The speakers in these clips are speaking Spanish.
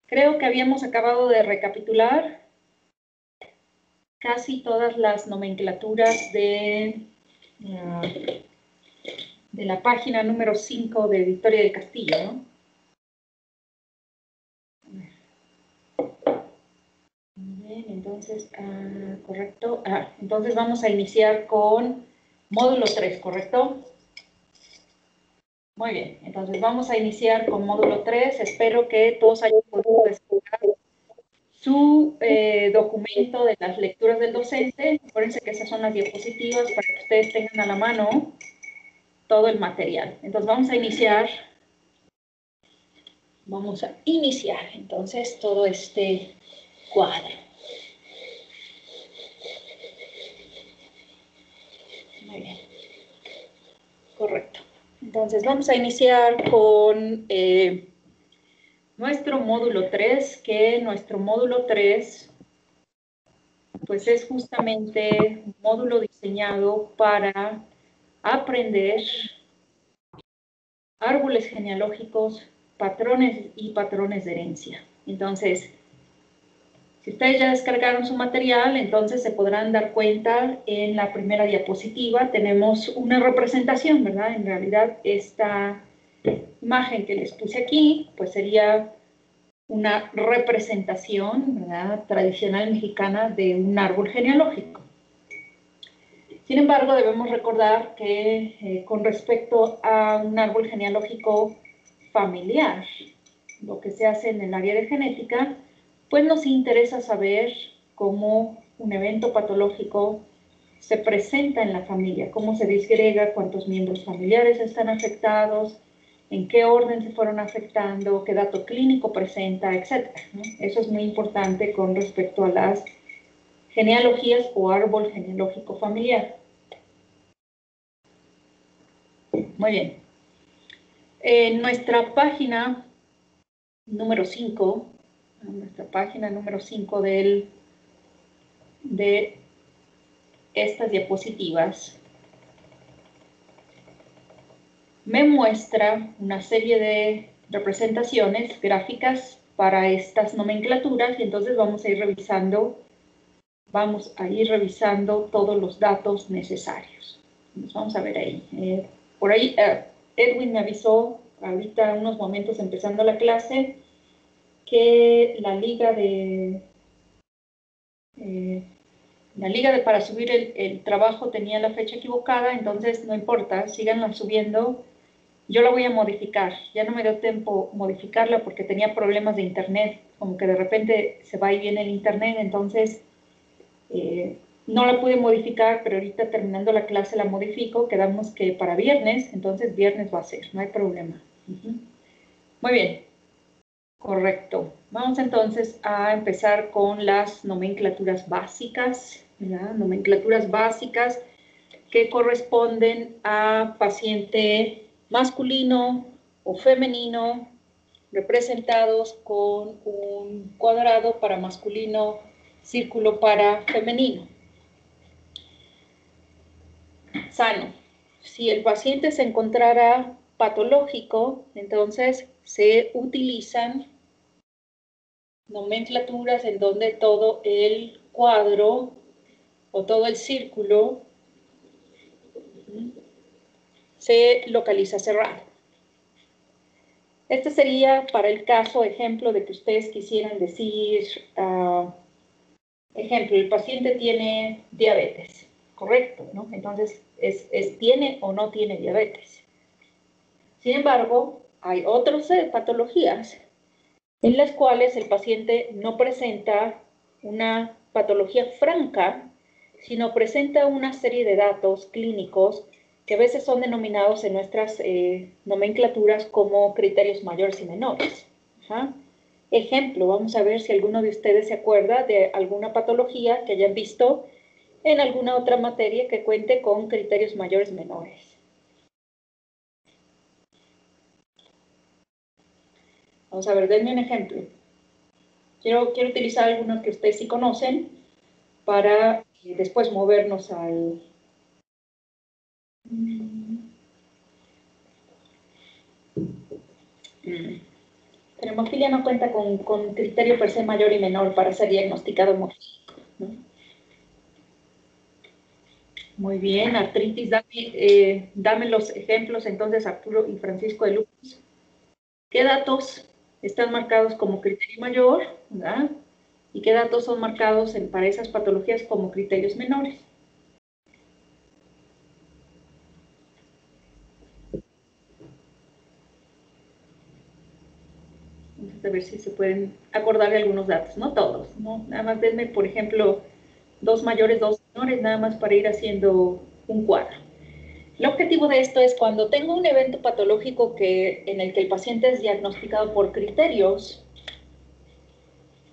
Creo que habíamos acabado de recapitular casi todas las nomenclaturas de la página número 5 de Victoria del Castillo, ¿no? Muy bien, entonces, correcto. Entonces vamos a iniciar con módulo 3, ¿correcto? Muy bien, entonces vamos a iniciar con módulo 3. Espero que todos hayan podido descargar su documento de las lecturas del docente. Acuérdense que esas son las diapositivas para que ustedes tengan a la mano todo el material. Entonces vamos a iniciar entonces todo este cuadro. Muy bien. Correcto. Entonces vamos a iniciar con nuestro módulo 3, que nuestro módulo 3 pues es justamente un módulo diseñado para aprender árboles genealógicos, patrones y patrones de herencia. Entonces, si ustedes ya descargaron su material, entonces se podrán dar cuenta en la primera diapositiva tenemos una representación, ¿verdad? En realidad esta imagen que les puse aquí, pues sería una representación, ¿verdad?, tradicional mexicana de un árbol genealógico. Sin embargo, debemos recordar que con respecto a un árbol genealógico familiar, lo que se hace en el área de genética, pues nos interesa saber cómo un evento patológico se presenta en la familia, cómo se disgrega, cuántos miembros familiares están afectados, en qué orden se fueron afectando, qué dato clínico presenta, etc., ¿no? Eso es muy importante con respecto a las genealogías o árbol genealógico familiar. Muy bien. En nuestra página número 5, de estas diapositivas, me muestra una serie de representaciones gráficas para estas nomenclaturas y entonces vamos a ir revisando todos los datos necesarios. Nos vamos a ver ahí. Por ahí Edwin me avisó ahorita unos momentos empezando la clase que la liga para subir el trabajo tenía la fecha equivocada, entonces no importa, síganla subiendo. Yo la voy a modificar, ya no me dio tiempo modificarla porque tenía problemas de internet, como que de repente se va y viene el internet, entonces no la pude modificar, pero ahorita terminando la clase la modifico, quedamos que para viernes, entonces viernes va a ser, no hay problema. Muy bien, correcto. Vamos entonces a empezar con las nomenclaturas básicas, ¿verdad? Nomenclaturas básicas que corresponden a paciente masculino o femenino, representados con un cuadrado para masculino, círculo para femenino. Sano. Si el paciente se encontrara patológico, entonces se utilizan nomenclaturas en donde todo el cuadro o todo el círculo se localiza cerrado. Este sería para el caso, ejemplo, de que ustedes quisieran decir, ejemplo, el paciente tiene diabetes, correcto, ¿no? Entonces, ¿tiene o no tiene diabetes? Sin embargo, hay otras patologías en las cuales el paciente no presenta una patología franca, sino presenta una serie de datos clínicos que a veces son denominados en nuestras nomenclaturas como criterios mayores y menores. Ajá. Ejemplo, vamos a ver si alguno de ustedes se acuerda de alguna patología que hayan visto en alguna otra materia que cuente con criterios mayores y menores. Vamos a ver, denme un ejemplo. Quiero utilizar algunos que ustedes sí conocen para después movernos al... Pero hemofilia no cuenta con criterio per se mayor y menor para ser diagnosticado hemofílico, ¿no? Muy bien, artritis, dame los ejemplos entonces, Arturo y Francisco, de lupus. ¿Qué datos están marcados como criterio mayor, ¿verdad? ¿Y qué datos son marcados para esas patologías como criterios menores? Vamos a ver si se pueden acordar de algunos datos, no todos, ¿no? Nada más denme, por ejemplo, 2 mayores, 2 menores, nada más para ir haciendo un cuadro. El objetivo de esto es cuando tengo un evento patológico en el que el paciente es diagnosticado por criterios,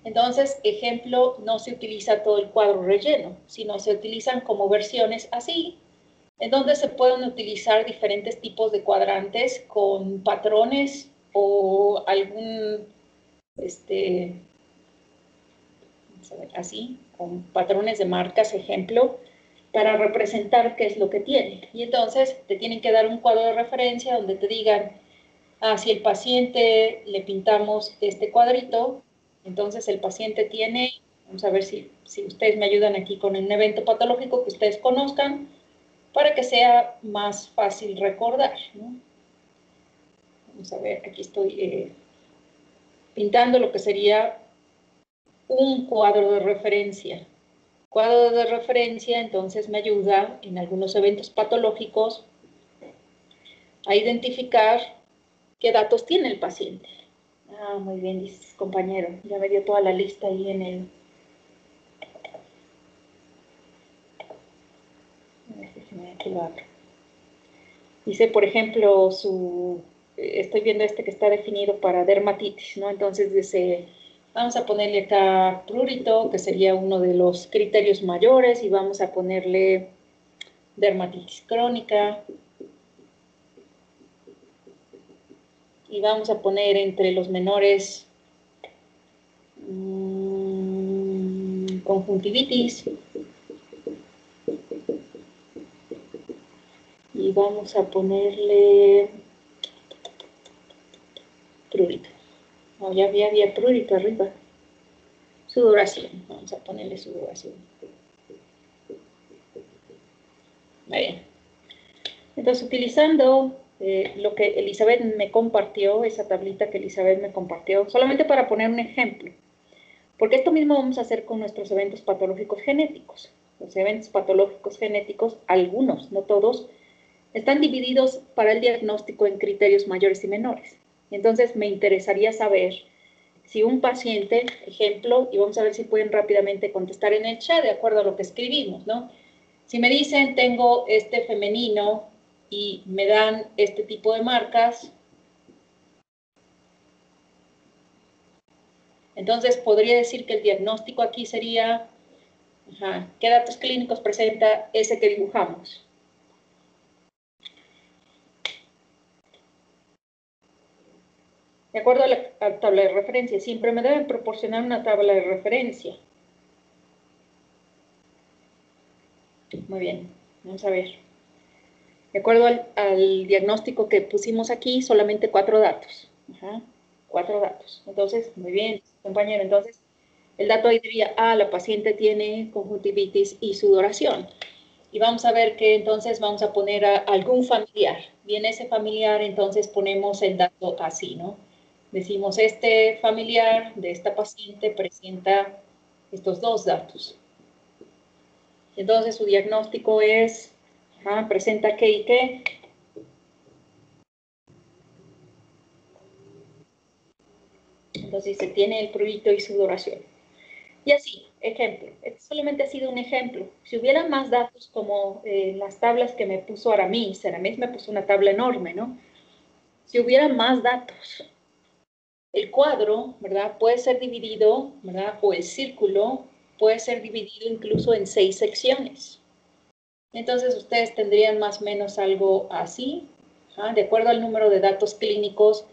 entonces, ejemplo, no se utiliza todo el cuadro relleno, sino se utilizan como versiones así, en donde se pueden utilizar diferentes tipos de cuadrantes con patrones o algún, vamos a ver, así, con patrones de marcas, ejemplo, para representar qué es lo que tiene. Y entonces te tienen que dar un cuadro de referencia donde te digan, si el paciente le pintamos este cuadrito, entonces el paciente tiene, vamos a ver si ustedes me ayudan aquí con un evento patológico que ustedes conozcan, para que sea más fácil recordar, ¿no? Vamos a ver, aquí estoy pintando lo que sería un cuadro de referencia. Cuadro de referencia, entonces, me ayuda en algunos eventos patológicos a identificar qué datos tiene el paciente. Muy bien, dice compañero. Ya me dio toda la lista ahí en el... Aquí lo abro. Dice, por ejemplo, estoy viendo que está definido para dermatitis, ¿no? Entonces dice, vamos a ponerle acá prurito, que sería uno de los criterios mayores, y vamos a ponerle dermatitis crónica. Y vamos a poner entre los menores conjuntivitis. Y vamos a ponerle prurito. No, ya había prurito arriba. Sudoración. Vamos a ponerle sudoración. Muy bien. Entonces, utilizando lo que Elizabeth me compartió, esa tablita que Elizabeth me compartió, solamente para poner un ejemplo, porque esto mismo vamos a hacer con nuestros eventos patológicos genéticos. Los eventos patológicos genéticos, algunos, no todos, están divididos para el diagnóstico en criterios mayores y menores. Entonces, me interesaría saber si un paciente, ejemplo, y vamos a ver si pueden rápidamente contestar en el chat de acuerdo a lo que escribimos, ¿no? Si me dicen, tengo este femenino y me dan este tipo de marcas, entonces podría decir que el diagnóstico aquí sería, ¿qué datos clínicos presenta ese que dibujamos? De acuerdo a la tabla de referencia, siempre me deben proporcionar una tabla de referencia. Muy bien, vamos a ver. De acuerdo al diagnóstico que pusimos aquí, solamente 4 datos. 4 datos. Entonces, muy bien, compañero. Entonces, el dato ahí diría, la paciente tiene conjuntivitis y sudoración. Y vamos a ver que entonces vamos a poner a algún familiar. Y en ese familiar entonces ponemos el dato así, ¿no? Decimos, este familiar de esta paciente presenta estos 2 datos. Entonces su diagnóstico es, presenta qué y qué. Entonces se tiene el prurito y sudoración. Y así, ejemplo. Este solamente ha sido un ejemplo. Si hubiera más datos como las tablas que me puso Aramis me puso una tabla enorme, ¿no? Si hubiera más datos, el cuadro, ¿verdad? Puede ser dividido, ¿verdad? O el círculo puede ser dividido incluso en 6 secciones. Entonces ustedes tendrían más o menos algo así, de acuerdo al número de datos clínicos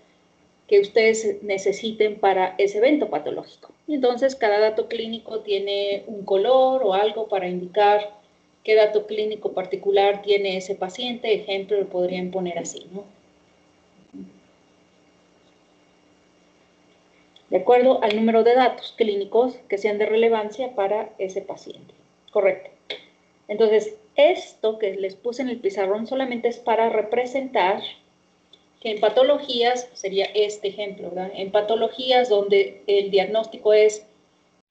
que ustedes necesiten para ese evento patológico. Entonces, cada dato clínico tiene un color o algo para indicar qué dato clínico particular tiene ese paciente. Ejemplo, lo podrían poner así, ¿no? de acuerdo al número de datos clínicos que sean de relevancia para ese paciente. Correcto. Entonces, esto que les puse en el pizarrón solamente es para representar que en patologías, sería este ejemplo, ¿verdad? En patologías donde el diagnóstico es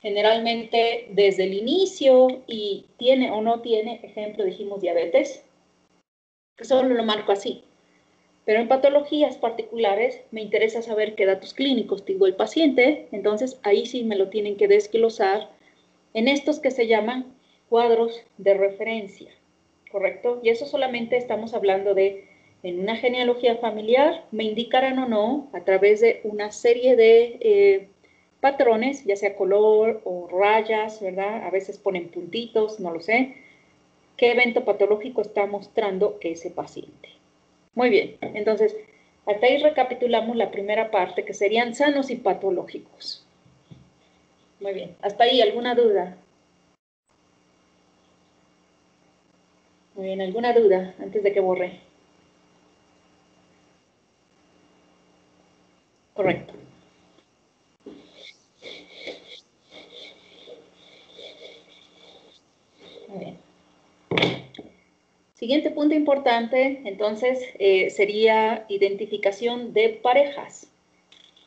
generalmente desde el inicio y tiene o no tiene, ejemplo, dijimos diabetes, que solo lo marco así. Pero en patologías particulares me interesa saber qué datos clínicos tuvo el paciente, entonces ahí sí me lo tienen que desglosar en estos que se llaman cuadros de referencia, ¿correcto? Y eso solamente estamos hablando de, en una genealogía familiar, me indicarán o no, a través de una serie de patrones, ya sea color o rayas, ¿verdad? A veces ponen puntitos, no lo sé, qué evento patológico está mostrando ese paciente. Muy bien, entonces, hasta ahí recapitulamos la primera parte, que serían sanos y patológicos. Muy bien, hasta ahí, ¿alguna duda? Muy bien, ¿alguna duda antes de que borre? Correcto. Muy bien. Siguiente punto importante, entonces, sería identificación de parejas.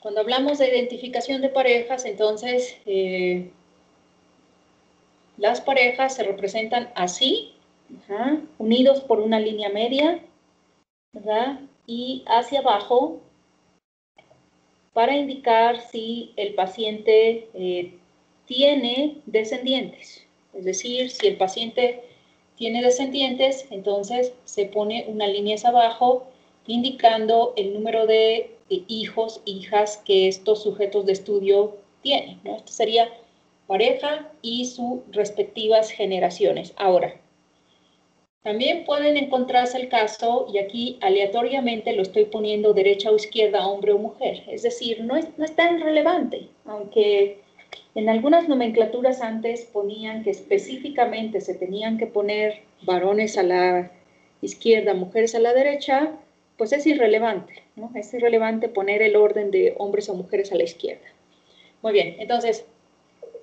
Cuando hablamos de identificación de parejas, entonces, las parejas se representan así, unidos por una línea media, ¿verdad? Y hacia abajo, para indicar si el paciente tiene descendientes. Es decir, si el paciente tiene descendientes, entonces se pone una línea hacia abajo indicando el número de hijos, hijas que estos sujetos de estudio tienen, ¿no? Esto sería pareja y sus respectivas generaciones. Ahora, también pueden encontrarse el caso, y aquí aleatoriamente lo estoy poniendo derecha o izquierda, hombre o mujer. Es decir, no es tan relevante, aunque en algunas nomenclaturas antes ponían que específicamente se tenían que poner varones a la izquierda, mujeres a la derecha, pues es irrelevante, ¿no? Es irrelevante poner el orden de hombres o mujeres a la izquierda. Muy bien, entonces,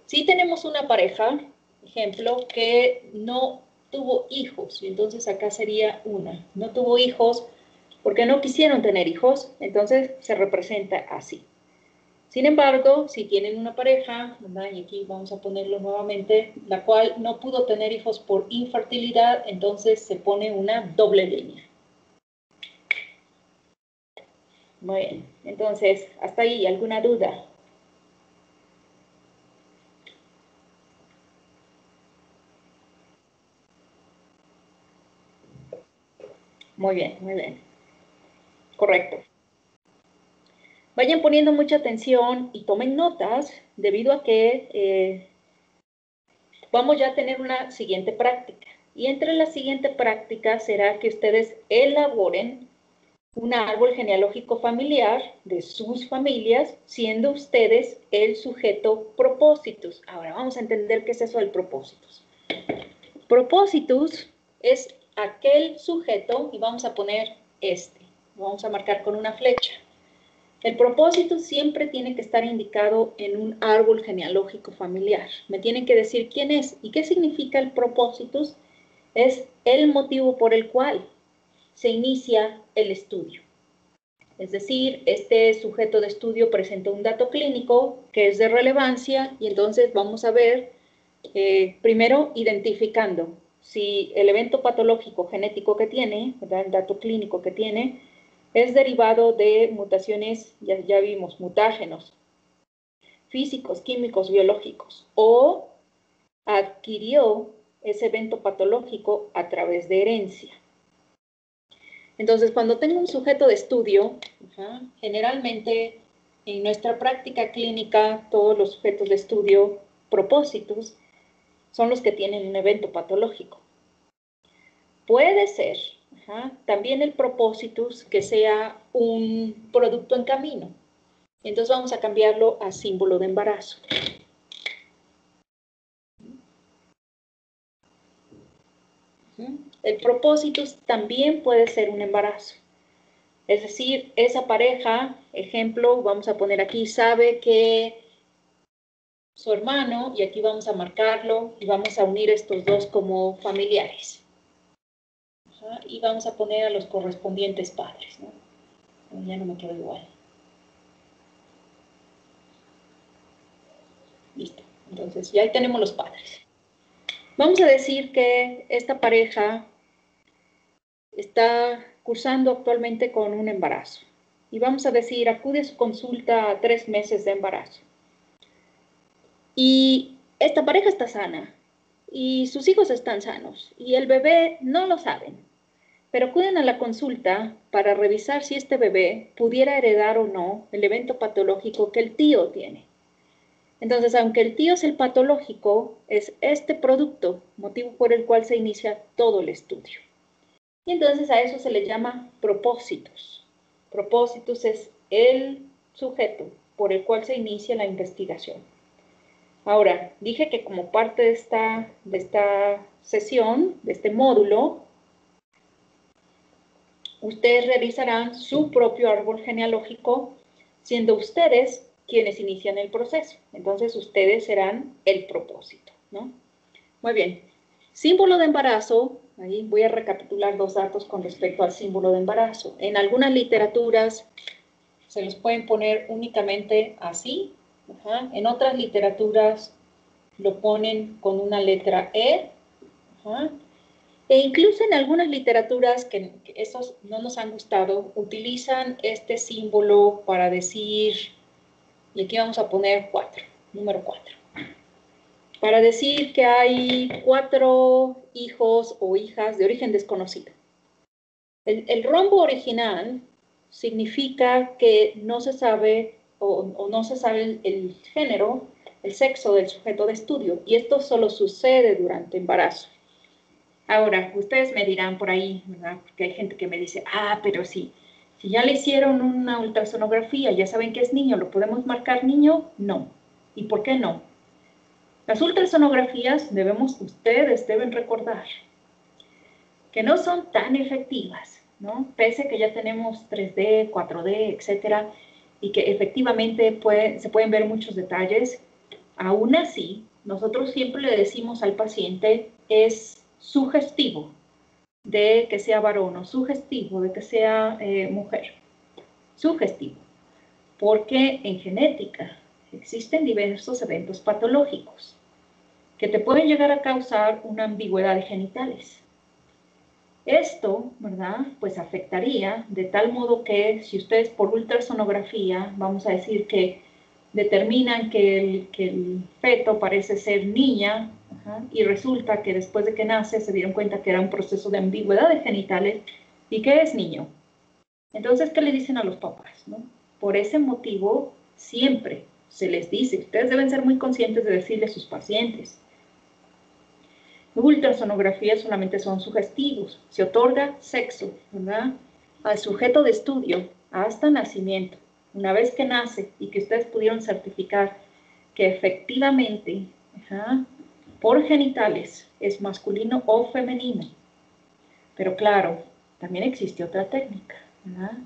si tenemos una pareja, ejemplo, que no tuvo hijos, y entonces acá sería una, no tuvo hijos porque no quisieron tener hijos, entonces se representa así. Sin embargo, si tienen una pareja, ¿verdad? Y aquí vamos a ponerlo nuevamente, la cual no pudo tener hijos por infertilidad, entonces se pone una doble línea. Muy bien, entonces, hasta ahí, ¿alguna duda? Muy bien, muy bien. Correcto. Vayan poniendo mucha atención y tomen notas, debido a que vamos ya a tener una siguiente práctica. Y entre la siguiente práctica será que ustedes elaboren un árbol genealógico familiar de sus familias, siendo ustedes el sujeto propósitos. Ahora vamos a entender qué es eso del propósitos. Propósitos es aquel sujeto, y vamos a poner este, lo vamos a marcar con una flecha. El propósito siempre tiene que estar indicado en un árbol genealógico familiar. Me tienen que decir quién es y qué significa el propósito. Es el motivo por el cual se inicia el estudio. Es decir, este sujeto de estudio presenta un dato clínico que es de relevancia, y entonces vamos a ver, primero identificando si el evento patológico genético que tiene, ¿verdad? El dato clínico que tiene, es derivado de mutaciones, ya vimos, mutágenos, físicos, químicos, biológicos, o adquirió ese evento patológico a través de herencia. Entonces, cuando tengo un sujeto de estudio, generalmente en nuestra práctica clínica, todos los sujetos de estudio propósitos son los que tienen un evento patológico. Puede ser también el propósitus que sea un producto en camino. Entonces vamos a cambiarlo a símbolo de embarazo. El propósitus también puede ser un embarazo. Es decir, esa pareja, ejemplo, vamos a poner aquí, sabe que su hermano, y aquí vamos a marcarlo, y vamos a unir estos dos como familiares. Ajá, y vamos a poner a los correspondientes padres, ¿no? Ya no me quedo igual. Listo. Entonces, ya ahí tenemos los padres. Vamos a decir que esta pareja está cursando actualmente con un embarazo. Y vamos a decir, acude a su consulta a 3 meses de embarazo. Y esta pareja está sana. Y sus hijos están sanos. Y el bebé no lo saben. Pero acuden a la consulta para revisar si este bebé pudiera heredar o no el evento patológico que el tío tiene. Entonces, aunque el tío es el patológico, es este producto, motivo por el cual se inicia todo el estudio. Y entonces a eso se le llama propósitos. Propósitos es el sujeto por el cual se inicia la investigación. Ahora, dije que como parte de esta sesión, de este módulo, ustedes realizarán su propio árbol genealógico, siendo ustedes quienes inician el proceso. Entonces, ustedes serán el propósito, ¿no? Muy bien. Símbolo de embarazo, ahí voy a recapitular 2 datos con respecto al símbolo de embarazo. En algunas literaturas se los pueden poner únicamente así. Ajá. En otras literaturas lo ponen con una letra E. Ajá. E incluso en algunas literaturas que esos no nos han gustado, utilizan este símbolo para decir, y aquí vamos a poner 4, número 4. Para decir que hay 4 hijos o hijas de origen desconocido. El rombo original significa que no se sabe o no se sabe el género, el sexo del sujeto de estudio, y esto solo sucede durante embarazo. Ahora, ustedes me dirán por ahí, ¿verdad? Porque hay gente que me dice, pero si ya le hicieron una ultrasonografía, ya saben que es niño, ¿lo podemos marcar niño? No. ¿Y por qué no? Las ultrasonografías ustedes deben recordar que no son tan efectivas, ¿no? Pese a que ya tenemos 3D, 4D, etcétera, y que efectivamente se pueden ver muchos detalles, aún así, nosotros siempre le decimos al paciente, es sugestivo de que sea varón o sugestivo de que sea mujer. Sugestivo. Porque en genética existen diversos eventos patológicos que te pueden llegar a causar una ambigüedad de genitales. Esto, ¿verdad? Pues afectaría de tal modo que si ustedes por ultrasonografía, vamos a decir que determinan que el feto parece ser niña, y resulta que después de que nace se dieron cuenta que era un proceso de ambigüedad de genitales y que es niño. Entonces, ¿qué le dicen a los papás, no? Por ese motivo, siempre se les dice, ustedes deben ser muy conscientes de decirle a sus pacientes, ultrasonografías solamente son sugestivos, se otorga sexo, ¿verdad?, al sujeto de estudio hasta nacimiento. Una vez que nace y que ustedes pudieron certificar que efectivamente, por genitales es masculino o femenino. Pero claro, también existe otra técnica, ¿verdad?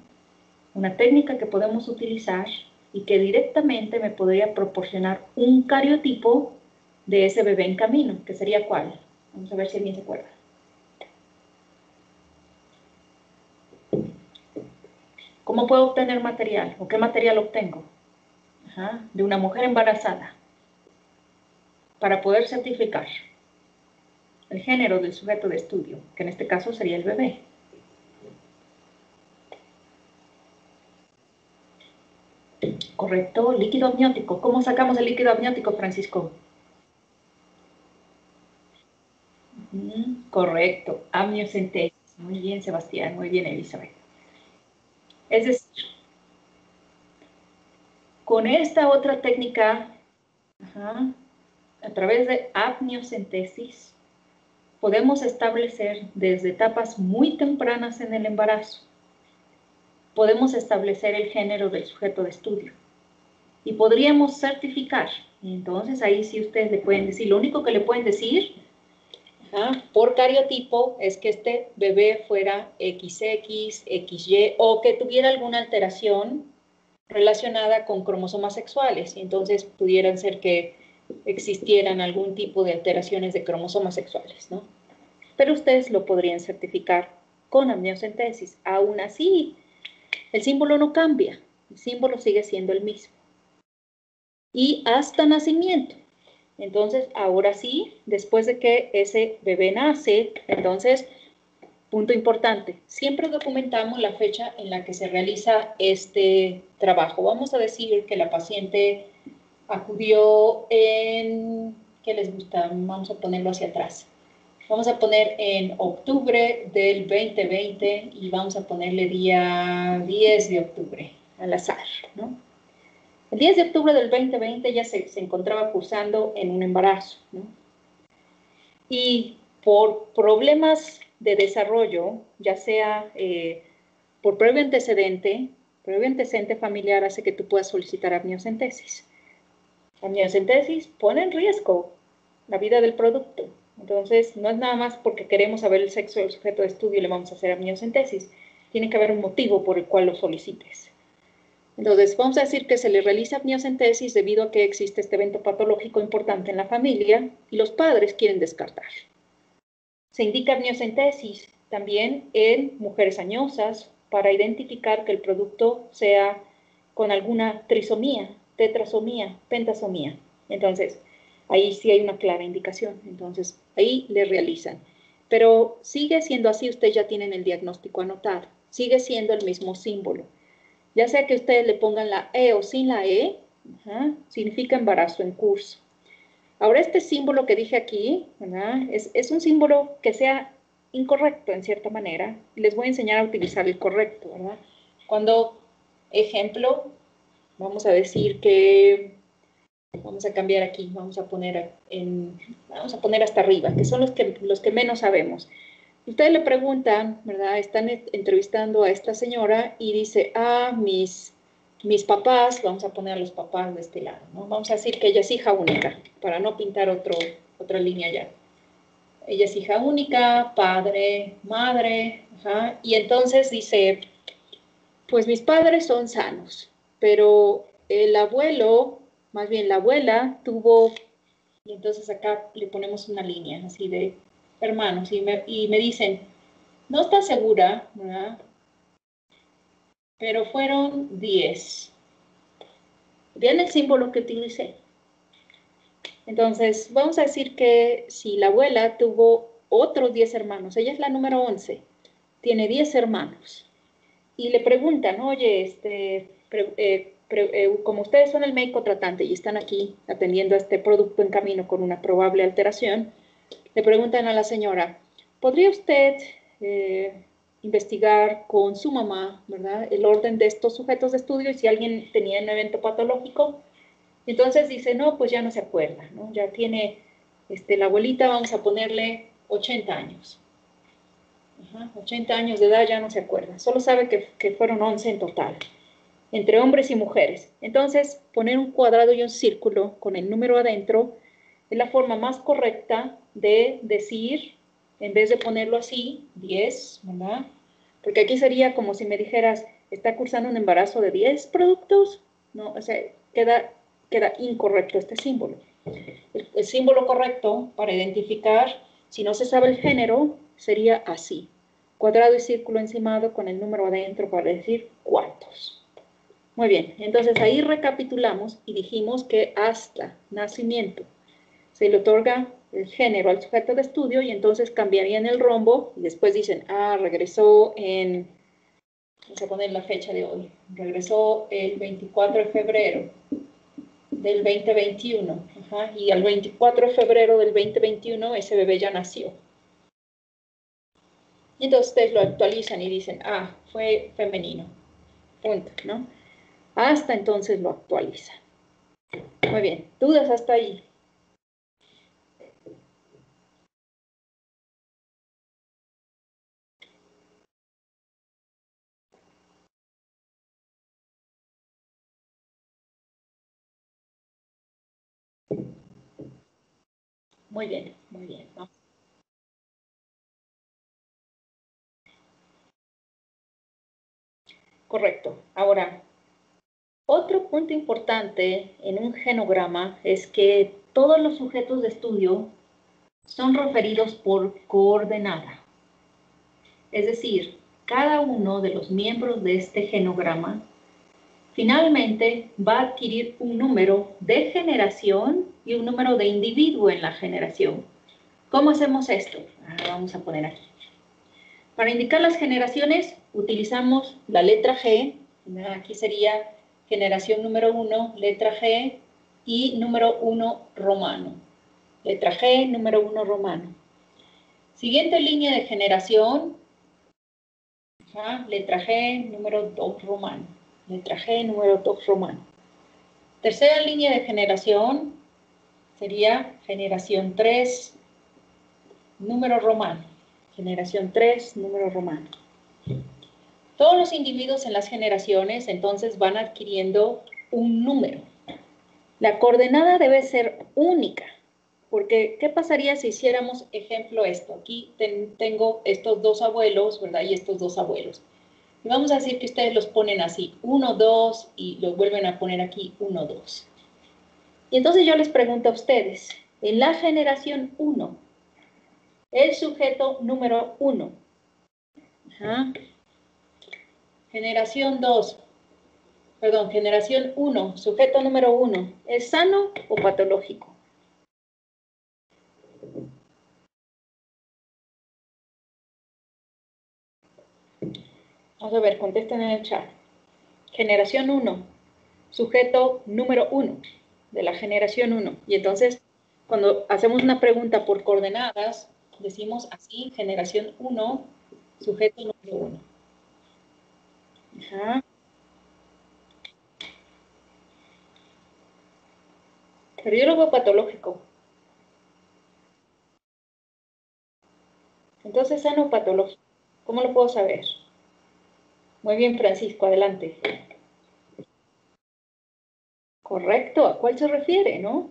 Una técnica que podemos utilizar y que directamente me podría proporcionar un cariotipo de ese bebé en camino, que sería ¿cuál? Vamos a ver si alguien se acuerda. ¿Cómo puedo obtener material? ¿O qué material obtengo? De una mujer embarazada. Para poder certificar el género del sujeto de estudio, que en este caso sería el bebé. Correcto, líquido amniótico. ¿Cómo sacamos el líquido amniótico, Francisco? Correcto, amniocentesis. Muy bien, Sebastián, muy bien, Elizabeth. Es decir, con esta otra técnica, a través de amniocentesis, podemos establecer desde etapas muy tempranas en el embarazo, podemos establecer el género del sujeto de estudio y podríamos certificar. Y entonces ahí sí ustedes le pueden decir, lo único que le pueden decir por cariotipo es que este bebé fuera XX, XY o que tuviera alguna alteración relacionada con cromosomas sexuales. Y entonces pudieran ser que existieran algún tipo de alteraciones de cromosomas sexuales, ¿no? Pero ustedes lo podrían certificar con amniocentesis. Aún así, el símbolo no cambia, el símbolo sigue siendo el mismo. Y hasta nacimiento. Entonces, ahora sí, después de que ese bebé nace, entonces, punto importante, siempre documentamos la fecha en la que se realiza este trabajo. Vamos a decir que la paciente acudió en, ¿qué les gusta? Vamos a ponerlo hacia atrás. Vamos a poner en octubre del 2020 y vamos a ponerle día 10 de octubre, al azar, ¿no? El 10 de octubre del 2020 ella se encontraba cursando en un embarazo, ¿no? Y por problemas de desarrollo, ya sea por previo antecedente familiar hace que tú puedas solicitar amniocentesis. Amniocentesis pone en riesgo la vida del producto. Entonces, no es nada más porque queremos saber el sexo del sujeto de estudio y le vamos a hacer amniocentesis. Tiene que haber un motivo por el cual lo solicites. Entonces, vamos a decir que se le realiza amniocentesis debido a que existe este evento patológico importante en la familia y los padres quieren descartar. Se indica amniocentesis también en mujeres añosas para identificar que el producto sea con alguna trisomía, tetrasomía, pentasomía. Entonces, ahí sí hay una clara indicación. Entonces, ahí le realizan. Pero sigue siendo así, ustedes ya tienen el diagnóstico anotado. Sigue siendo el mismo símbolo. Ya sea que ustedes le pongan la E o sin la E, significa embarazo en curso. Ahora, este símbolo que dije aquí, ¿verdad? Es un símbolo que sea incorrecto en cierta manera. Les voy a enseñar a utilizar el correcto, ¿verdad? Cuando, ejemplo, vamos a decir que, vamos a cambiar aquí, vamos a poner hasta arriba, que son los que menos sabemos. Ustedes le preguntan, ¿verdad? Están entrevistando a esta señora y dice, mis papás, vamos a poner a los papás de este lado, ¿no? Vamos a decir que ella es hija única, para no pintar otra línea ya. Ella es hija única, padre, madre, y entonces dice, pues mis padres son sanos, pero el abuelo, más bien la abuela, tuvo, y entonces acá le ponemos una línea así de hermanos, y me dicen, no está segura, ¿verdad? Pero fueron 10. Vean el símbolo que utilicé. Entonces, vamos a decir que si la abuela tuvo otros 10 hermanos, ella es la número 11, tiene 10 hermanos, y le preguntan, oye, como ustedes son el médico tratante y están aquí atendiendo a este producto en camino con una probable alteración, le preguntan a la señora, ¿podría usted investigar con su mamá, ¿verdad?, el orden de estos sujetos de estudio y si alguien tenía un evento patológico? Entonces dice, no, pues ya no se acuerda, ¿no? Ya tiene, la abuelita, vamos a ponerle 80 años. 80 años de edad, ya no se acuerda. Solo sabe que fueron 11 en total, entre hombres y mujeres. Entonces, poner un cuadrado y un círculo con el número adentro es la forma más correcta de decir, en vez de ponerlo así, 10, ¿verdad? Porque aquí sería como si me dijeras, está cursando un embarazo de 10 productos. No, o sea, queda incorrecto este símbolo. El símbolo correcto para identificar, si no se sabe el género, sería así. Cuadrado y círculo encimado con el número adentro para decir cuántos. Muy bien, entonces ahí recapitulamos y dijimos que hasta nacimiento se le otorga el género al sujeto de estudio y entonces cambiarían el rombo y después dicen, regresó en, vamos a poner la fecha de hoy, regresó el 24 de febrero del 2021, y al 24 de febrero del 2021 ese bebé ya nació. Y entonces ustedes lo actualizan y dicen, fue femenino, punto, ¿no? Hasta entonces lo actualizan. Muy bien, ¿dudas hasta ahí? Muy bien, muy bien. Correcto. Ahora, otro punto importante en un genograma es que todos los sujetos de estudio son referidos por coordenada. Es decir, cada uno de los miembros de este genograma finalmente va a adquirir un número de generación y un número de individuo en la generación. ¿Cómo hacemos esto? Vamos a poner aquí. Para indicar las generaciones utilizamos la letra G. Aquí sería generación número 1, letra G, y número 1 romano. Letra G, número 1 romano. Siguiente línea de generación, letra G, número 2 romano. Letra G, número 2 romano. Tercera línea de generación sería generación 3, número romano. Generación 3, número romano. Todos los individuos en las generaciones entonces van adquiriendo un número. La coordenada debe ser única, porque ¿qué pasaría si hiciéramos ejemplo esto? Aquí tengo estos dos abuelos, ¿verdad? Y estos dos abuelos. Y vamos a decir que ustedes los ponen así, 1, 2, y los vuelven a poner aquí, 1, 2. Y entonces yo les pregunto a ustedes, en la generación 1, el sujeto número 1, generación 2, perdón, generación 1, sujeto número 1, ¿es sano o patológico? Vamos a ver, contesten en el chat. Generación 1, sujeto número 1 de la generación 1. Y entonces, cuando hacemos una pregunta por coordenadas, decimos así, generación 1, sujeto número 1. Ajá. Pero yo lo veo patológico. Entonces, sano o patológico. ¿Cómo lo puedo saber? Muy bien, Francisco, adelante. Correcto, ¿a cuál se refiere, no?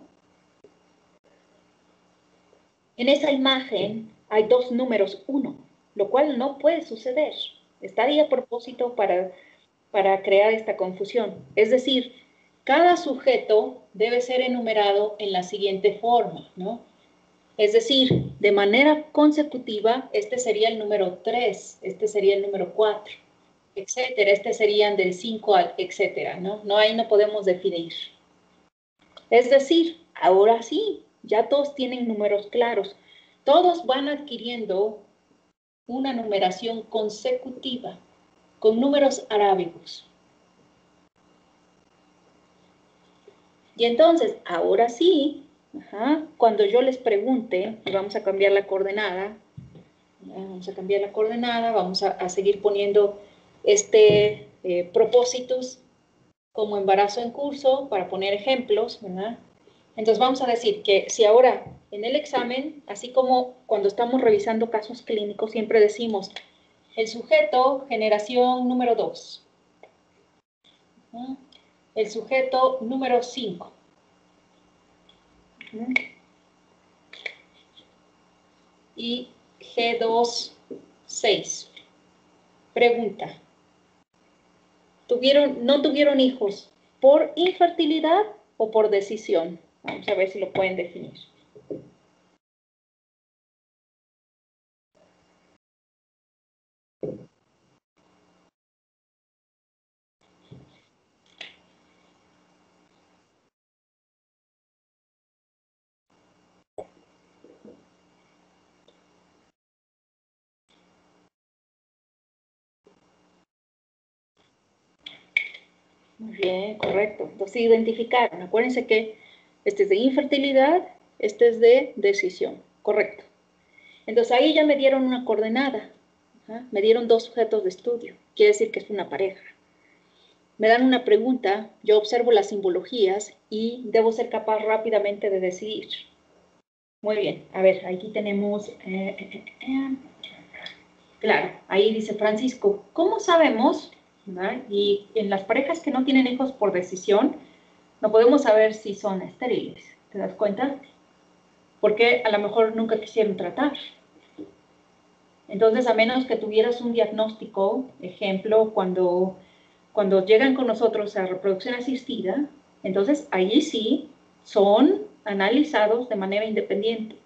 En esa imagen hay dos números 1, lo cual no puede suceder. Está ahí a propósito para crear esta confusión. Es decir, cada sujeto debe ser enumerado en la siguiente forma, ¿no? Es decir, de manera consecutiva, este sería el número 3, este sería el número 4, etcétera. Este serían del 5 al etcétera, ¿no? Ahí no podemos definir. Es decir, ahora sí, ya todos tienen números claros. Todos van adquiriendo una numeración consecutiva con números arábigos. Y entonces, ahora sí, cuando yo les pregunte, vamos a cambiar la coordenada, vamos a seguir poniendo propósitos como embarazo en curso para poner ejemplos, ¿verdad? Entonces vamos a decir que si ahora en el examen, así como cuando estamos revisando casos clínicos, siempre decimos el sujeto generación número 2, el sujeto número 5, y G2, 6. Pregunta. ¿No tuvieron hijos por infertilidad o por decisión? Vamos a ver si lo pueden definir. Muy bien, correcto. Entonces identificaron. Acuérdense que este es de infertilidad, este es de decisión. Correcto. Entonces ahí ya me dieron una coordenada. Me dieron dos sujetos de estudio. Quiere decir que es una pareja. Me dan una pregunta, yo observo las simbologías y debo ser capaz rápidamente de decidir. Muy bien. A ver, aquí tenemos... Claro, ahí dice Francisco, ¿cómo sabemos? ¿Verdad? Y en las parejas que no tienen hijos por decisión, no podemos saber si son estériles. ¿Te das cuenta? Porque a lo mejor nunca quisieron tratar. Entonces, a menos que tuvieras un diagnóstico, ejemplo, cuando cuando llegan con nosotros a reproducción asistida, entonces allí sí son analizados de manera independiente.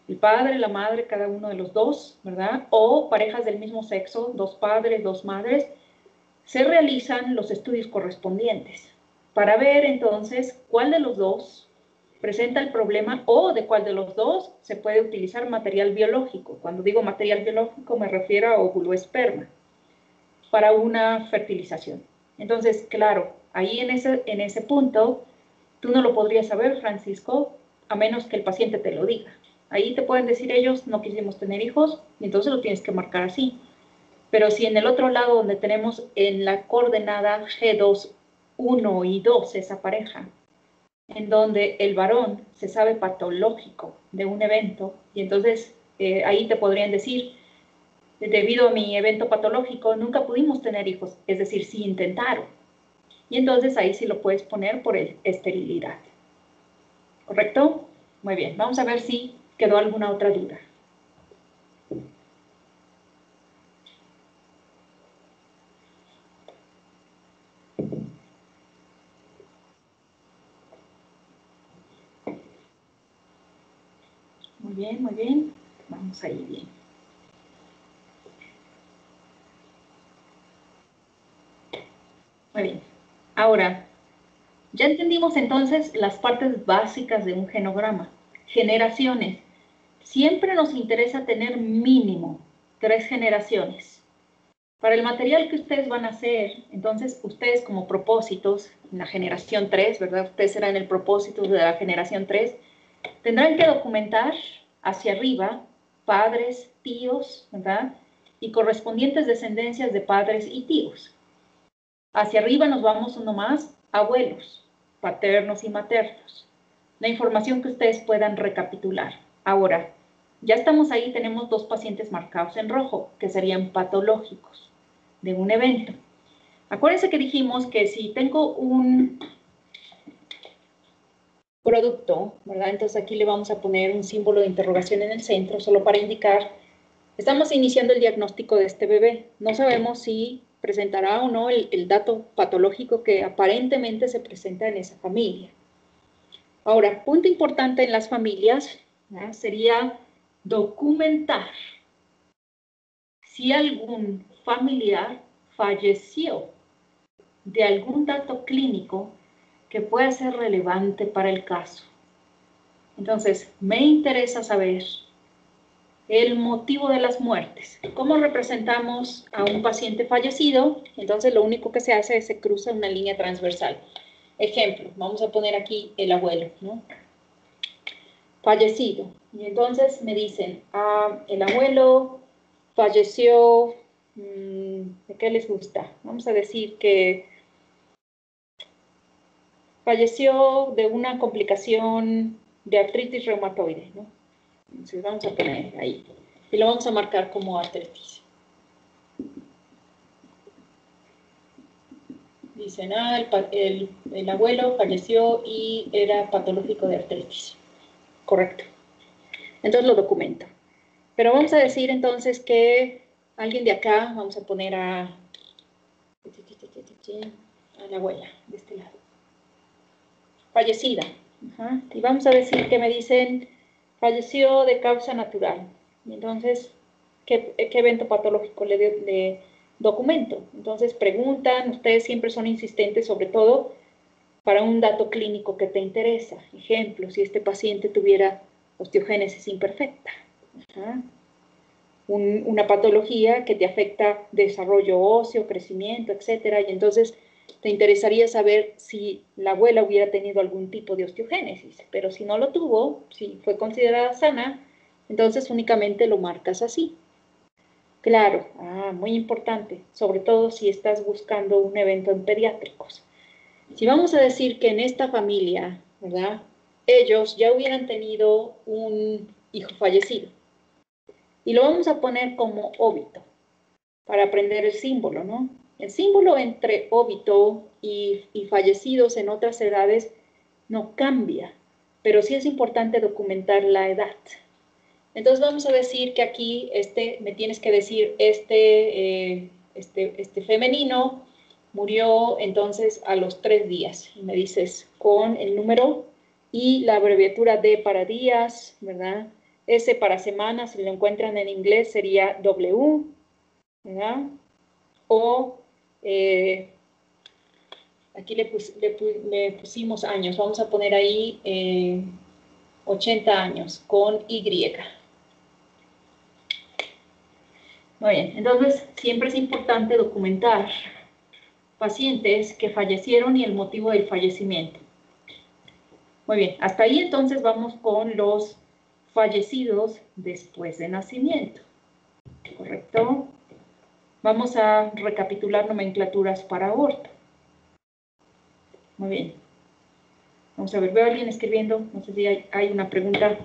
El padre, la madre, cada uno de los dos, ¿verdad? O parejas del mismo sexo, dos padres, dos madres, se realizan los estudios correspondientes para ver entonces cuál de los dos presenta el problema o de cuál de los dos se puede utilizar material biológico. Cuando digo material biológico me refiero a óvulo esperma para una fertilización. Entonces, claro, ahí en ese punto tú no lo podrías saber, Francisco, a menos que el paciente te lo diga. Ahí te pueden decir ellos, no quisimos tener hijos, y entonces lo tienes que marcar así. Pero si en el otro lado donde tenemos en la coordenada G2, 1 y 2, esa pareja, en donde el varón se sabe patológico de un evento, y entonces ahí te podrían decir, debido a mi evento patológico, nunca pudimos tener hijos, es decir, sí intentaron. Y entonces ahí sí lo puedes poner por esterilidad. ¿Correcto? Muy bien, vamos a ver si quedó alguna otra duda. Muy bien, muy bien. Vamos ahí bien. Muy bien. Ahora, ya entendimos entonces las partes básicas de un genograma. Generaciones. Siempre nos interesa tener mínimo 3 generaciones. Para el material que ustedes van a hacer, entonces ustedes como propósitos, en la generación 3, ¿verdad? Ustedes serán el propósito de la generación 3, tendrán que documentar hacia arriba padres, tíos, ¿verdad? Y correspondientes descendencias de padres y tíos. Hacia arriba nos vamos uno más, abuelos, paternos y maternos. La información que ustedes puedan recapitular. Ahora, ya estamos ahí, tenemos 2 pacientes marcados en rojo, que serían patológicos de un evento. Acuérdense que dijimos que si tengo un producto, ¿verdad? Entonces aquí le vamos a poner un símbolo de interrogación en el centro, solo para indicar, estamos iniciando el diagnóstico de este bebé. No sabemos si presentará o no el dato patológico que aparentemente se presenta en esa familia. Ahora, punto importante en las familias, ¿verdad? Sería documentar si algún familiar falleció de algún dato clínico que pueda ser relevante para el caso. Entonces, me interesa saber el motivo de las muertes. ¿Cómo representamos a un paciente fallecido? Entonces, lo único que se hace es se cruza una línea transversal. Ejemplo, vamos a poner aquí el abuelo, ¿no? Fallecido. Y entonces me dicen, el abuelo falleció, ¿de qué les gusta? Vamos a decir que falleció de una complicación de artritis reumatoide, ¿no? Entonces vamos a poner ahí. Y lo vamos a marcar como artritis. Dicen, el abuelo falleció y era patológico de artritis. Correcto. Entonces lo documento. Pero vamos a decir entonces que alguien de acá, vamos a poner a la abuela, de este lado. Fallecida. Ajá. Y vamos a decir que me dicen, falleció de causa natural. Y entonces, ¿qué evento patológico le documento? Entonces preguntan, ustedes siempre son insistentes, sobre todo para un dato clínico que te interesa. Ejemplo, si este paciente tuviera osteogénesis imperfecta. Ajá. Una patología que te afecta desarrollo óseo, crecimiento, etcétera, y entonces te interesaría saber si la abuela hubiera tenido algún tipo de osteogénesis, pero si no lo tuvo, si fue considerada sana, entonces únicamente lo marcas así. Claro, muy importante, sobre todo si estás buscando un evento en pediátricos. Si vamos a decir que en esta familia, ¿verdad? Ellos ya hubieran tenido un hijo fallecido, y lo vamos a poner como óbito, para aprender el símbolo, ¿no? El símbolo entre óbito y fallecidos en otras edades no cambia, pero sí es importante documentar la edad. Entonces vamos a decir que aquí me tienes que decir este femenino murió entonces a los 3 días. Y me dices con el número y la abreviatura D para días, ¿verdad? S para semanas, si lo encuentran en inglés sería W, ¿verdad? O aquí le pusimos años, vamos a poner ahí 80 años con Y. Muy bien, entonces siempre es importante documentar pacientes que fallecieron y el motivo del fallecimiento. Muy bien, hasta ahí entonces vamos con los fallecidos después de nacimiento. ¿Correcto? Vamos a recapitular nomenclaturas para aborto. Muy bien. Vamos a ver, veo a alguien escribiendo, no sé si hay una pregunta.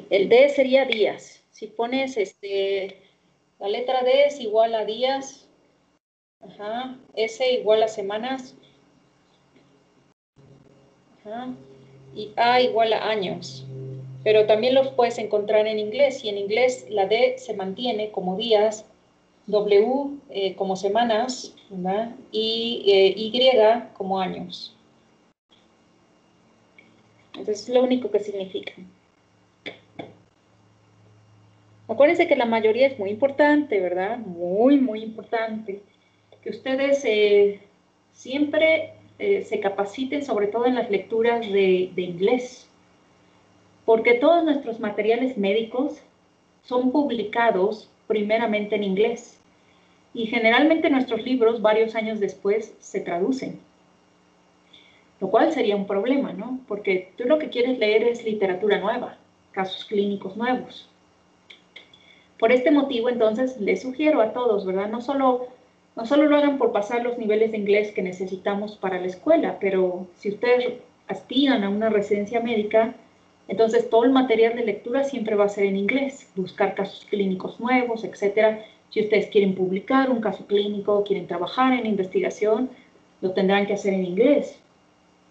El D sería días. Si pones la letra D es igual a días, ajá, S igual a semanas, ajá, y A igual a años. Pero también los puedes encontrar en inglés, y en inglés la D se mantiene como días, W como semanas, ¿verdad? Y Y como años. Entonces es lo único que significa. Acuérdense que la mayoría es muy importante, ¿verdad? Muy, muy importante. Que ustedes siempre se capaciten, sobre todo en las lecturas de inglés. Porque todos nuestros materiales médicos son publicados primeramente en inglés. Y generalmente nuestros libros, varios años después, se traducen. Lo cual sería un problema, ¿no? Porque tú lo que quieres leer es literatura nueva, casos clínicos nuevos. Por este motivo, entonces, les sugiero a todos, ¿verdad? No solo lo hagan por pasar los niveles de inglés que necesitamos para la escuela, pero si ustedes aspiran a una residencia médica, entonces todo el material de lectura siempre va a ser en inglés. Buscar casos clínicos nuevos, etcétera. Si ustedes quieren publicar un caso clínico, quieren trabajar en investigación, lo tendrán que hacer en inglés.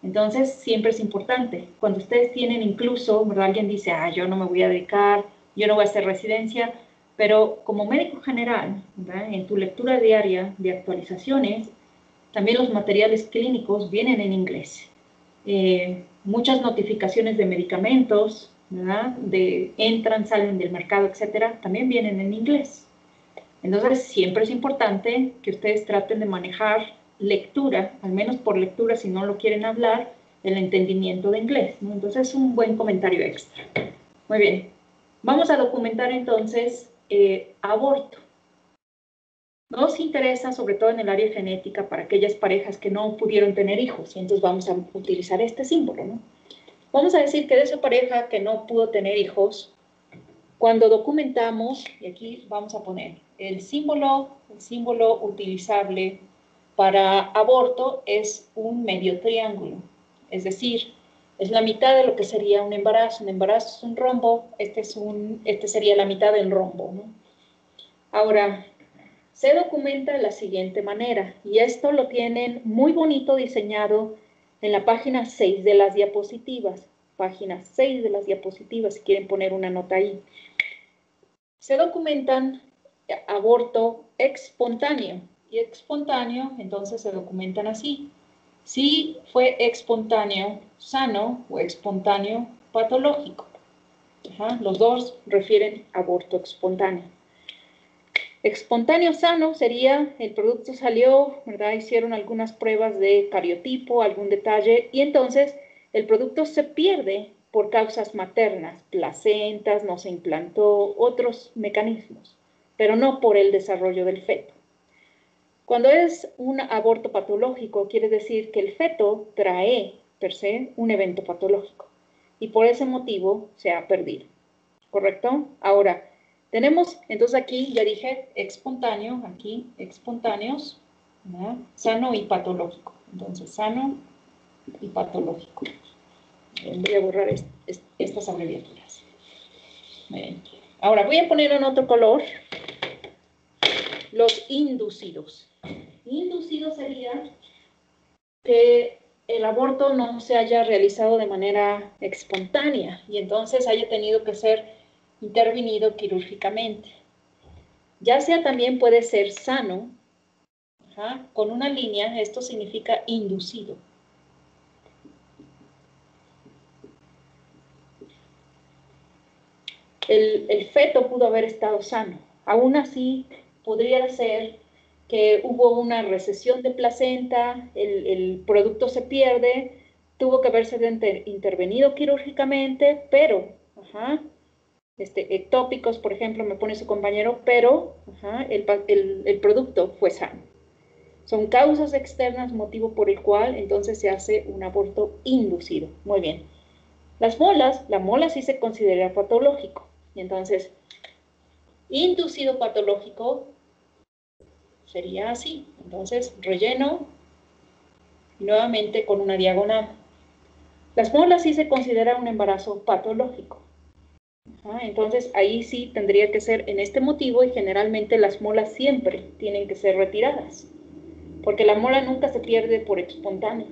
Entonces, siempre es importante. Cuando ustedes tienen incluso, ¿verdad? Alguien dice, yo no me voy a dedicar, yo no voy a hacer residencia, pero como médico general, ¿verdad? En tu lectura diaria de actualizaciones, también los materiales clínicos vienen en inglés. Muchas notificaciones de medicamentos, ¿verdad? Entran, salen del mercado, etcétera, también vienen en inglés. Entonces, siempre es importante que ustedes traten de manejar lectura, al menos por lectura, si no lo quieren hablar, el entendimiento de inglés, ¿no? Entonces, es un buen comentario extra. Muy bien. Vamos a documentar entonces aborto. Nos interesa, sobre todo en el área genética, para aquellas parejas que no pudieron tener hijos, y entonces vamos a utilizar este símbolo, ¿no? Vamos a decir que de esa pareja que no pudo tener hijos, cuando documentamos, y aquí vamos a poner el símbolo utilizable para aborto es un medio triángulo, es decir, es la mitad de lo que sería un embarazo. Un embarazo es un rombo, este sería la mitad del rombo, ¿no? Ahora, se documenta de la siguiente manera, y esto lo tienen muy bonito diseñado en la página 6 de las diapositivas. Página 6 de las diapositivas, si quieren poner una nota ahí. Se documentan aborto espontáneo, y espontáneo, entonces se documentan así. Si fue espontáneo sano o espontáneo patológico. Los dos refieren a aborto espontáneo. Espontáneo sano sería, el producto salió, ¿verdad? Hicieron algunas pruebas de cariotipo, algún detalle, y entonces el producto se pierde por causas maternas, placentas, no se implantó, otros mecanismos, pero no por el desarrollo del feto. Cuando es un aborto patológico, quiere decir que el feto trae, per se, un evento patológico, y por ese motivo se ha perdido, ¿correcto? Ahora, tenemos, entonces aquí ya dije espontáneo, aquí espontáneos, ¿verdad? Sano y patológico. Entonces, sano y patológico. Voy a borrar estas abreviaturas. Bien. Ahora voy a poner en otro color los inducidos. Inducido sería que el aborto no se haya realizado de manera espontánea y entonces haya tenido que ser intervenido quirúrgicamente. Ya sea también puede ser sano, con una línea, esto significa inducido. El feto pudo haber estado sano. Aún así, podría ser que hubo una recesión de placenta, el producto se pierde, tuvo que haberse intervenido quirúrgicamente, pero, ectópicos, por ejemplo, me pone su compañero, pero el producto fue sano. Son causas externas, motivo por el cual entonces se hace un aborto inducido. Muy bien. La mola sí se considera patológico. Y entonces, inducido patológico sería así. Entonces, relleno nuevamente con una diagonal. Las molas sí se considera un embarazo patológico. Entonces, ahí sí tendría que ser en este motivo y generalmente las molas siempre tienen que ser retiradas. Porque la mola nunca se pierde por espontáneo.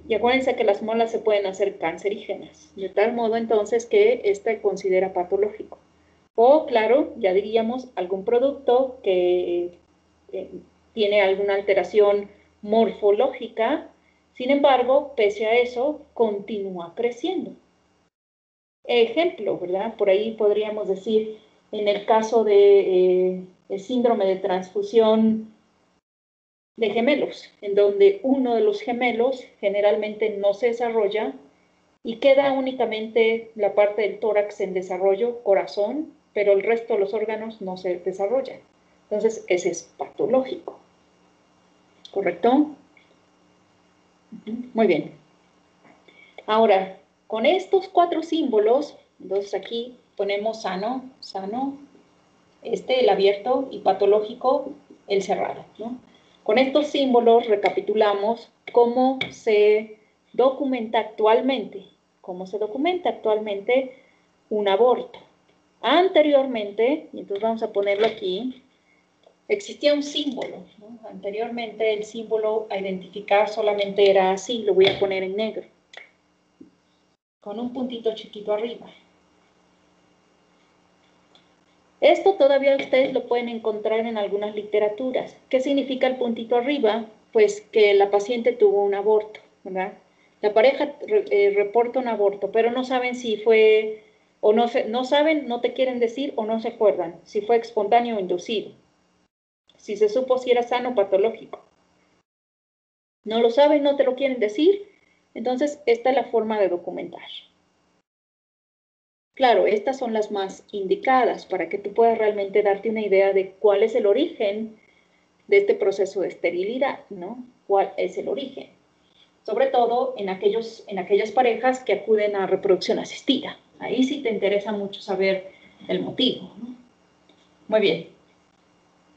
Y acuérdense que las molas se pueden hacer cancerígenas, de tal modo entonces que esta considera patológico. O, claro, ya diríamos, algún producto que tiene alguna alteración morfológica, sin embargo, pese a eso, continúa creciendo. Ejemplo, ¿verdad? Por ahí podríamos decir, en el caso de el síndrome de transfusión de gemelos, en donde uno de los gemelos generalmente no se desarrolla y queda únicamente la parte del tórax en desarrollo, corazón, pero el resto de los órganos no se desarrollan. Entonces, ese es patológico. ¿Correcto? Muy bien. Ahora, con estos 4 símbolos, entonces aquí ponemos sano, el abierto, y patológico, el cerrado, ¿no? Con estos símbolos recapitulamos cómo se documenta actualmente un aborto. Anteriormente, y entonces vamos a ponerlo aquí, existía un símbolo, ¿no? Anteriormente el símbolo a identificar solamente era así, lo voy a poner en negro, con un puntito chiquito arriba. Esto todavía ustedes lo pueden encontrar en algunas literaturas. ¿Qué significa el puntito arriba? Pues que la paciente tuvo un aborto, ¿verdad? La pareja reporta un aborto, pero no saben si fue, o no saben, no te quieren decir o no se acuerdan si fue espontáneo o inducido. Si se supo si era sano o patológico. No lo saben, no te lo quieren decir, entonces esta es la forma de documentar. Claro, estas son las más indicadas para que tú puedas realmente darte una idea de cuál es el origen de este proceso de esterilidad, ¿no? ¿Cuál es el origen? Sobre todo en aquellas parejas que acuden a reproducción asistida. Ahí sí te interesa mucho saber el motivo, ¿no? Muy bien.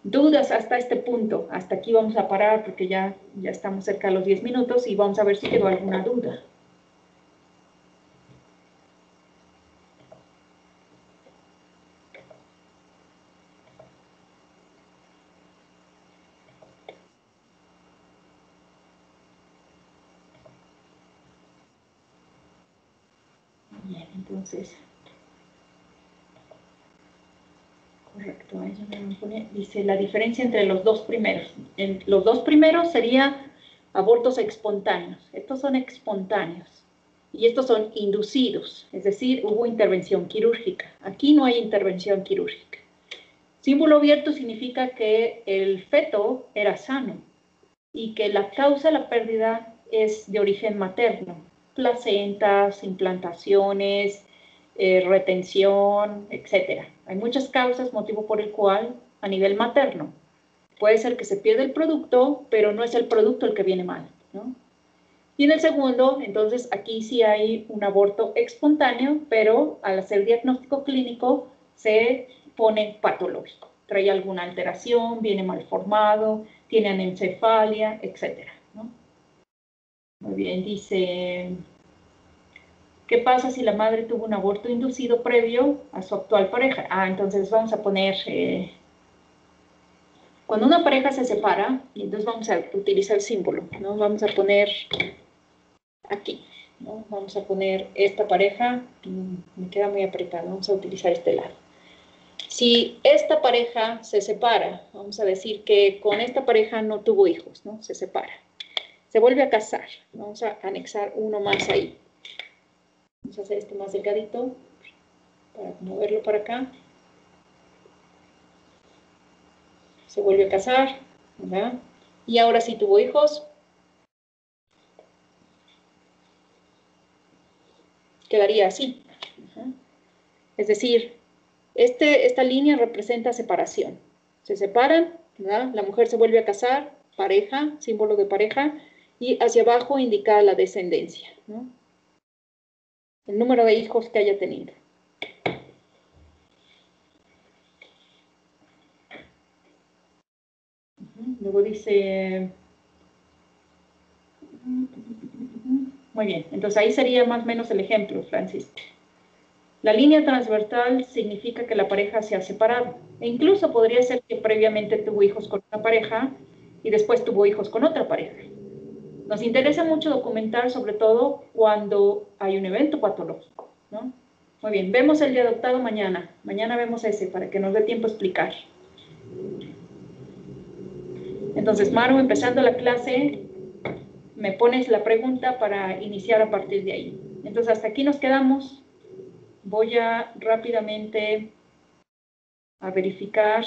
Dudas hasta este punto. Hasta aquí vamos a parar porque ya estamos cerca de los 10 minutos y vamos a ver si quedó alguna duda. Bien, entonces, correcto, ella me pone, dice la diferencia entre los dos primeros. Los dos primeros serían abortos espontáneos. Estos son espontáneos y estos son inducidos, es decir, hubo intervención quirúrgica. Aquí no hay intervención quirúrgica. Símbolo abierto significa que el feto era sano y que la causa de la pérdida es de origen materno. Placentas, implantaciones, retención, etc. Hay muchas causas, motivo por el cual a nivel materno puede ser que se pierda el producto, pero no es el producto el que viene mal, ¿no? Y en el segundo, entonces aquí sí hay un aborto espontáneo, pero al hacer diagnóstico clínico se pone patológico. Trae alguna alteración, viene mal formado, tiene anencefalia, etc., ¿no? Muy bien, dice ¿Qué pasa si la madre tuvo un aborto inducido previo a su actual pareja? Entonces vamos a poner, cuando una pareja se separa, y entonces vamos a utilizar el símbolo, ¿no? Vamos a poner aquí, ¿no? Vamos a poner esta pareja, me queda muy apretado, vamos a utilizar este lado. Si esta pareja se separa, vamos a decir que con esta pareja no tuvo hijos, ¿no? Se separa. Se vuelve a casar, vamos a anexar uno más ahí. Vamos a hacer este más delgadito para moverlo para acá. Se vuelve a casar, ¿verdad? Y ahora sí tuvo hijos. Quedaría así. Es decir, esta línea representa separación. Se separan, ¿verdad? La mujer se vuelve a casar, pareja, símbolo de pareja, y hacia abajo indica la descendencia, ¿no? El número de hijos que haya tenido. Luego dice... Muy bien, entonces ahí sería más o menos el ejemplo, Francisco. La línea transversal significa que la pareja se ha separado. E incluso podría ser que previamente tuvo hijos con una pareja y después tuvo hijos con otra pareja. Nos interesa mucho documentar, sobre todo cuando hay un evento patológico, ¿no? Muy bien, vemos el de adoptado mañana. Mañana vemos ese para que nos dé tiempo a explicar. Entonces, Maru, empezando la clase, me pones la pregunta para iniciar a partir de ahí. Entonces, hasta aquí nos quedamos. Voy a rápidamente a verificar.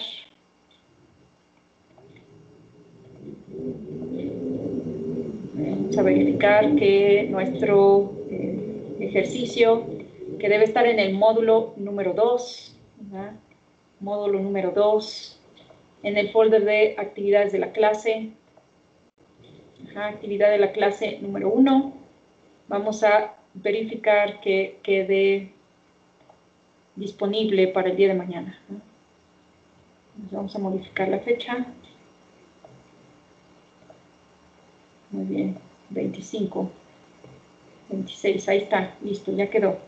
Vamos a verificar que nuestro ejercicio, que debe estar en el módulo número 2, ¿verdad? Módulo número 2, en el folder de actividades de la clase, actividad de la clase número 1, vamos a verificar que quede disponible para el día de mañana, ¿no? Vamos a modificar la fecha. Muy bien, 25, 26, ahí está, listo, ya quedó.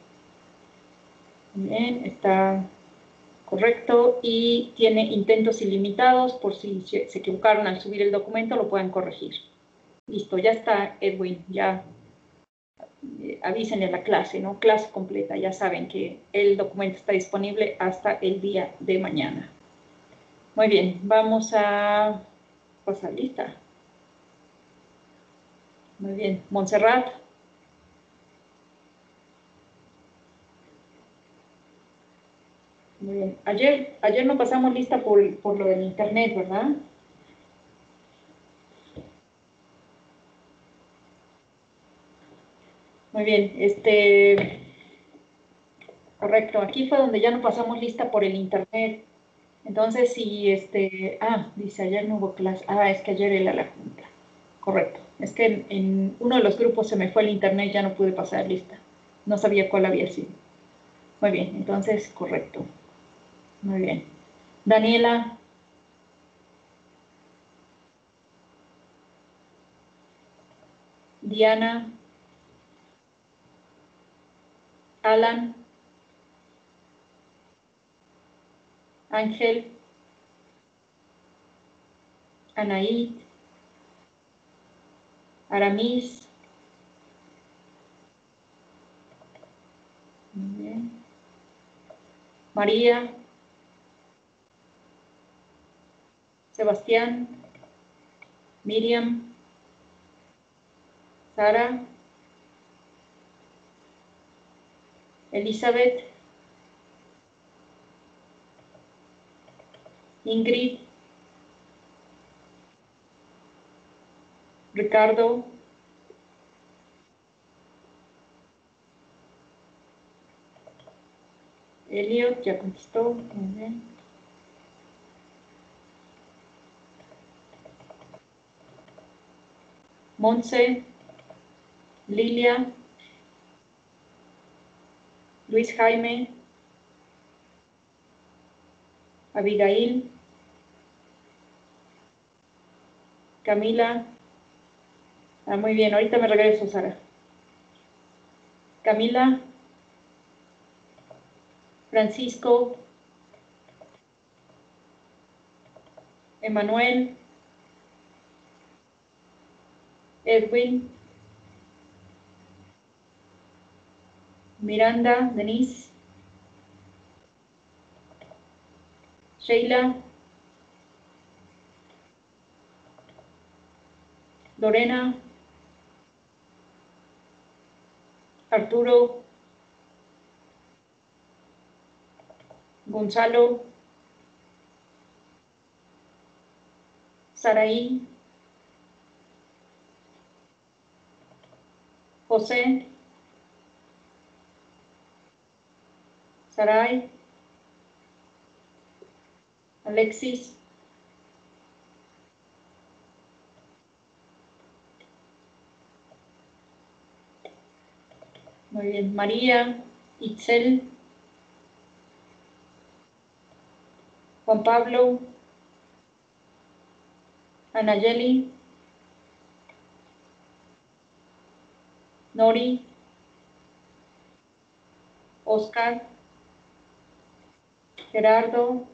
Muy bien, está correcto y tiene intentos ilimitados, por si se equivocaron al subir el documento, lo pueden corregir. Listo, ya está, Edwin, ya avísenle a la clase, ¿no? Clase completa, ya saben que el documento está disponible hasta el día de mañana. Muy bien, vamos a pasar lista. Muy bien, Montserrat. Muy bien, ayer no pasamos lista por lo del internet, ¿verdad? Muy bien, correcto, aquí fue donde ya no pasamos lista por el internet. Entonces, si dice ayer no hubo clase. Es que ayer era la junta. Correcto. Es que en uno de los grupos se me fue el internet y ya no pude pasar lista. No sabía cuál había sido. Muy bien, entonces, correcto. Muy bien. Daniela. Diana. Alan. Ángel. Anaí. Aramis. Muy bien. María. Sebastián. Miriam. Sara. Elizabeth. Ingrid. Ricardo. Elliot, ya contestó. Muy bien. Monse. Lilia. Luis Jaime. Abigail. Camila. Muy bien, ahorita me regreso, Sara. Camila, Francisco, Emanuel, Edwin, Miranda, Denise, Sheila, Lorena, Arturo, Gonzalo, Saraí, José, Saray, Alexis, muy bien, María, Itzel, Juan Pablo, Anayeli, Nori, Oscar, Gerardo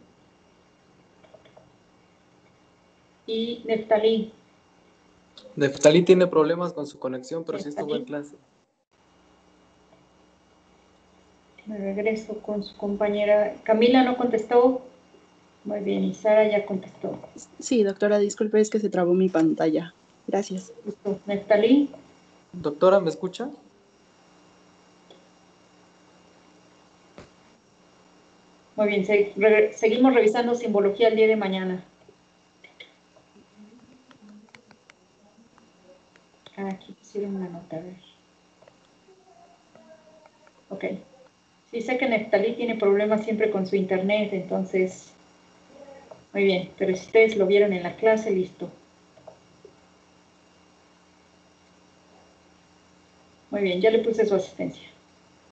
y Neftalí. Neftalí tiene problemas con su conexión, pero sí estuvo en clase. Me regreso con su compañera. Camila no contestó. Muy bien, y Sara ya contestó. Sí, doctora, disculpe, es que se trabó mi pantalla. Gracias. Listo. Neftalí. Doctora, ¿me escucha? Muy bien, seguimos revisando simbología el día de mañana. Aquí pusieron una nota, a ver. Ok. Sí, sé que Neftalí tiene problemas siempre con su internet, entonces... Muy bien, pero si ustedes lo vieron en la clase, listo. Muy bien, ya le puse su asistencia.